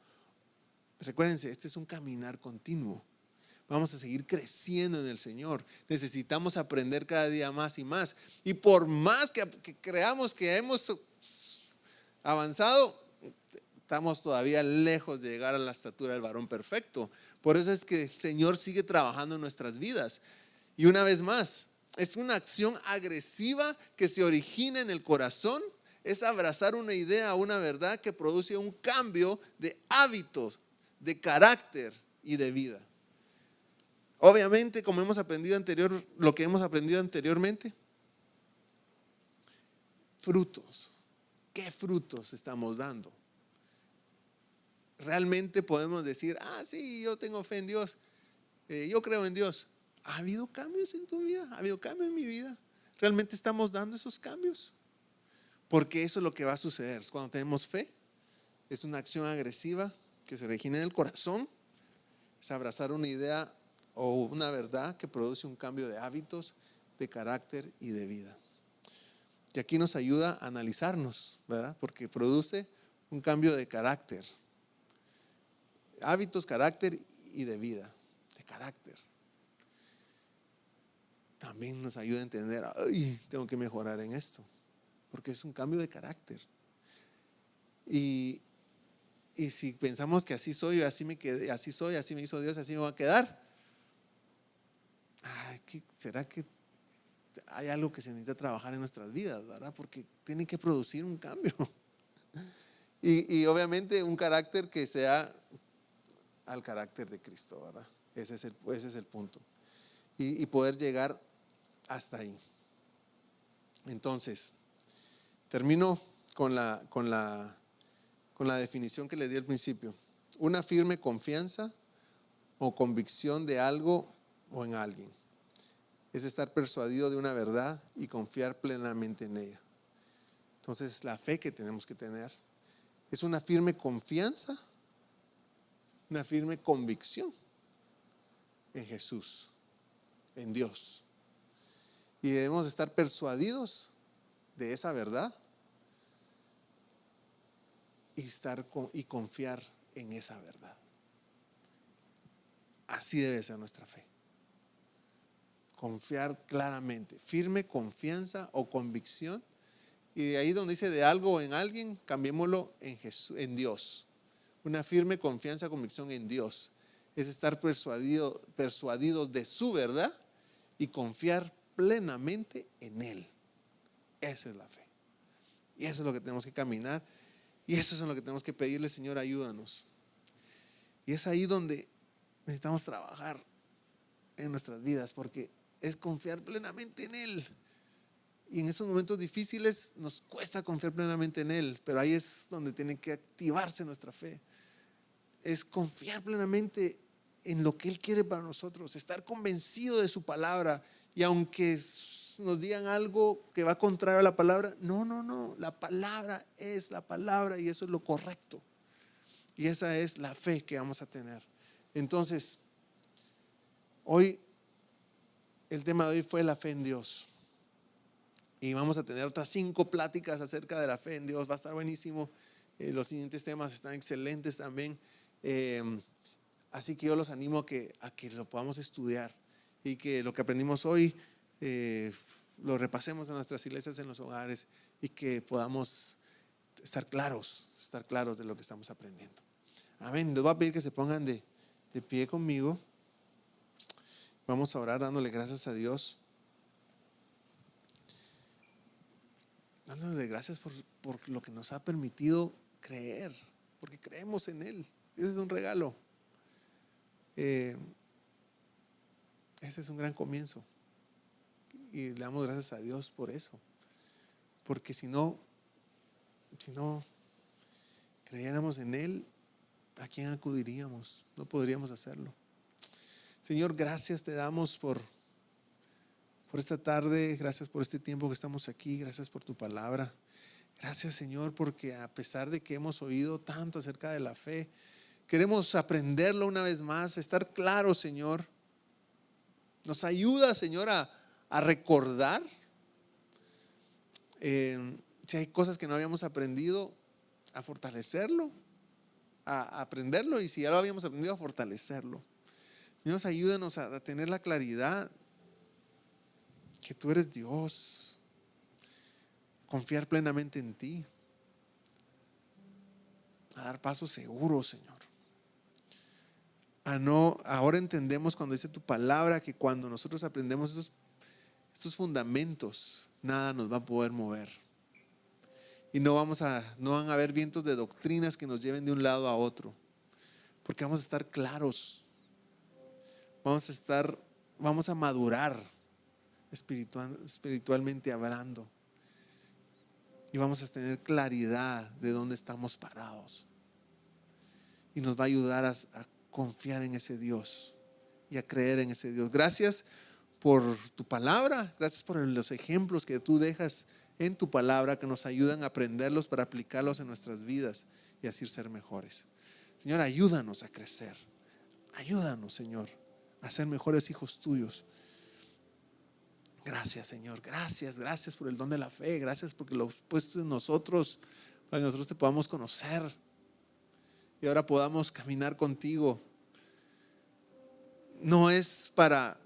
Recuérdense, este es un caminar continuo. Vamos a seguir creciendo en el Señor. Necesitamos aprender cada día más y más. Y por más que creamos que hemos avanzado, estamos todavía lejos de llegar a la estatura del varón perfecto. Por eso es que el Señor sigue trabajando en nuestras vidas. Y una vez más, es una acción agresiva que se origina en el corazón. Es abrazar una idea, una verdad que produce un cambio de hábitos, de carácter y de vida. Obviamente, como hemos aprendido lo que hemos aprendido anteriormente, frutos. ¿Qué frutos estamos dando? Realmente podemos decir, sí, yo tengo fe en Dios, yo creo en Dios. ¿Ha habido cambios en tu vida? ¿Ha habido cambios en mi vida? ¿Realmente estamos dando esos cambios? Porque eso es lo que va a suceder. Cuando tenemos fe, es una acción agresiva que se origina en el corazón. Es abrazar una idea o una verdad que produce un cambio de hábitos, de carácter y de vida. Y aquí nos ayuda a analizarnos, ¿verdad? Porque produce un cambio de carácter. Hábitos, carácter y de vida. De carácter. También nos ayuda a entender, tengo que mejorar en esto. Porque es un cambio de carácter. Y si pensamos que así soy, así me quedé, así soy, así me hizo Dios, así me voy a quedar. ¿Será que hay algo que se necesita trabajar en nuestras vidas, ¿verdad? Porque tiene que producir un cambio. Y obviamente un carácter que sea al carácter de Cristo, ¿verdad? Ese es el punto. Y poder llegar hasta ahí. Entonces, termino con la definición que le di al principio. Una firme confianza o convicción de algo o en alguien. Es estar persuadido de una verdad y confiar plenamente en ella. Entonces, la fe que tenemos que tener es una firme confianza, una firme convicción en Jesús, en Dios. Y debemos estar persuadidos de esa verdad y confiar en esa verdad. Así debe ser nuestra fe. Confiar claramente, firme confianza o convicción. Y de ahí donde dice de algo o en alguien, cambiémoslo en Jesús, en Dios. Una firme confianza, convicción en Dios. Es estar persuadidos de su verdad y confiar plenamente en Él. Esa es la fe. Y eso es lo que tenemos que caminar. Y eso es lo que tenemos que pedirle, Señor, ayúdanos. Y es ahí donde necesitamos trabajar en nuestras vidas, porque es confiar plenamente en Él. Y en esos momentos difíciles nos cuesta confiar plenamente en Él, pero ahí es donde tiene que activarse nuestra fe. Es confiar plenamente en lo que Él quiere para nosotros, estar convencido de su palabra. Y aunque nos digan algo que va contrario a la palabra, no, la palabra es la palabra y eso es lo correcto. Y esa es la fe que vamos a tener. Entonces, hoy el tema de hoy fue la fe en Dios. Y vamos a tener otras 5 pláticas acerca de la fe en Dios. Va a estar buenísimo. Los siguientes temas están excelentes también. Así que yo los animo a que lo podamos estudiar y que lo que aprendimos hoy lo repasemos en nuestras iglesias, en los hogares, y que podamos estar claros de lo que estamos aprendiendo. Amén. Les voy a pedir que se pongan de pie conmigo. Vamos a orar dándole gracias a Dios. Dándole gracias por lo que nos ha permitido creer, porque creemos en Él. Ese es un regalo. Ese es un gran comienzo. Y le damos gracias a Dios por eso. Porque si no creyéramos en Él, ¿a quién acudiríamos? No podríamos hacerlo. Señor, gracias te damos por esta tarde. Gracias por este tiempo que estamos aquí. Gracias por tu palabra. Gracias, Señor, porque a pesar de que hemos oído tanto acerca de la fe, queremos aprenderlo una vez más, estar claros, Señor. Nos ayuda, Señor, a recordar. Si hay cosas que no habíamos aprendido, a fortalecerlo, a aprenderlo, y si ya lo habíamos aprendido, a fortalecerlo. Dios, ayúdanos a tener la claridad que tú eres Dios, confiar plenamente en ti, a dar pasos seguros, Señor. Ahora entendemos cuando dice tu palabra que cuando nosotros aprendemos estos fundamentos, nada nos va a poder mover. Y no van a haber vientos de doctrinas que nos lleven de un lado a otro, porque vamos a estar claros. Vamos a madurar espiritualmente hablando, y vamos a tener claridad de dónde estamos parados, y nos va a ayudar a confiar en ese Dios y a creer en ese Dios. Gracias por tu palabra, gracias por los ejemplos que tú dejas en tu palabra, que nos ayudan a aprenderlos para aplicarlos en nuestras vidas y así ser mejores. Señor, ayúdanos a crecer, ayúdanos, Señor, a ser mejores hijos tuyos. Gracias, Señor, gracias por el don de la fe, gracias porque lo has puesto en nosotros para que nosotros te podamos conocer y ahora podamos caminar contigo. No es para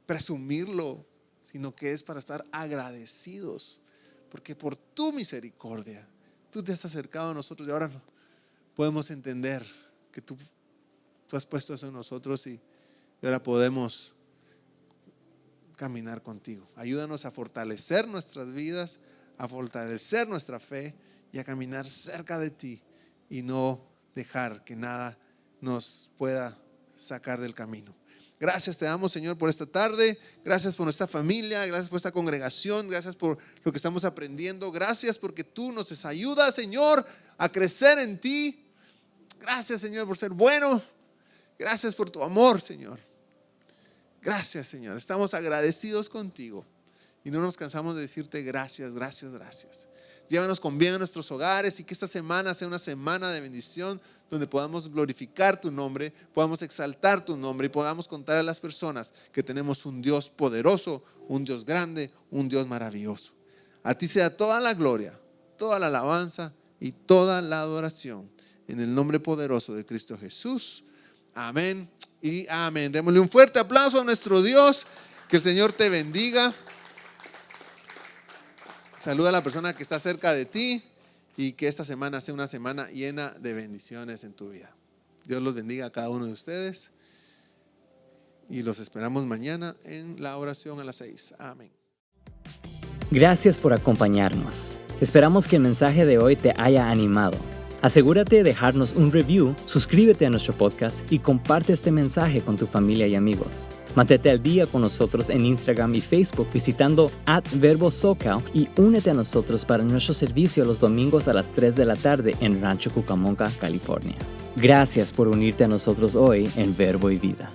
presumirlo, sino que es para estar agradecidos, porque por tu misericordia tú te has acercado a nosotros y ahora podemos entender que tú has puesto eso en nosotros y ahora podemos caminar contigo. Ayúdanos a fortalecer nuestras vidas, a fortalecer nuestra fe y a caminar cerca de ti y no dejar que nada nos pueda sacar del camino. Gracias te damos, Señor, por esta tarde. Gracias por nuestra familia, gracias por esta congregación, gracias por lo que estamos aprendiendo. Gracias porque tú nos ayudas, Señor, a crecer en ti. Gracias, Señor, por ser bueno. Gracias por tu amor, Señor. Gracias, Señor. Estamos agradecidos contigo y no nos cansamos de decirte gracias. Llévanos con bien a nuestros hogares y que esta semana sea una semana de bendición donde podamos glorificar tu nombre, podamos exaltar tu nombre y podamos contar a las personas que tenemos un Dios poderoso, un Dios grande, un Dios maravilloso. A ti sea toda la gloria, toda la alabanza y toda la adoración en el nombre poderoso de Cristo Jesús. Amén y amén. Démosle un fuerte aplauso a nuestro Dios. Que el Señor te bendiga. Saluda a la persona que está cerca de ti y que esta semana sea una semana llena de bendiciones en tu vida. Dios los bendiga a cada uno de ustedes y los esperamos mañana en la oración a las 6. Amén. Gracias por acompañarnos. Esperamos que el mensaje de hoy te haya animado. Asegúrate de dejarnos un review, suscríbete a nuestro podcast y comparte este mensaje con tu familia y amigos. Mantente al día con nosotros en Instagram y Facebook visitando @verbosocal y únete a nosotros para nuestro servicio los domingos a las 3 de la tarde en Rancho Cucamonga, California. Gracias por unirte a nosotros hoy en Verbo y Vida.